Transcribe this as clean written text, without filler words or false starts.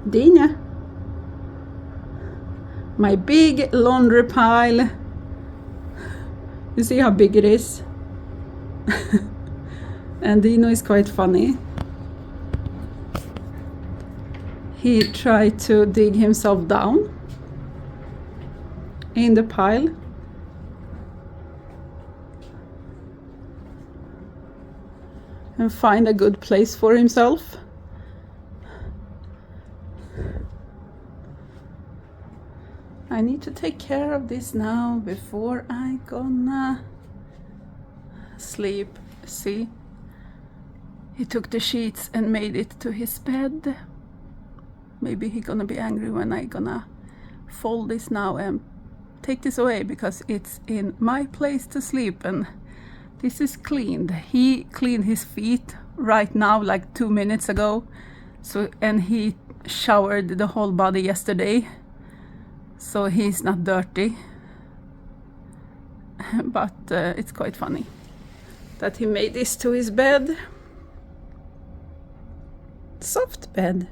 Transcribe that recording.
Dina, my big laundry pile. You see how big it is? And Dino is quite funny. He tried to dig himself down in the pile. And find a good place for himself. I need to take care of this now before I gonna sleep. See? He took the sheets and made it to his bed. Maybe he gonna be angry when I gonna fold this now and take this away, because it's in my place to sleep and this is cleaned. He cleaned his feet right now, like 2 minutes ago. And he showered the whole body yesterday. So he's not dirty. But it's quite funny that he made this to his bed. Soft bed.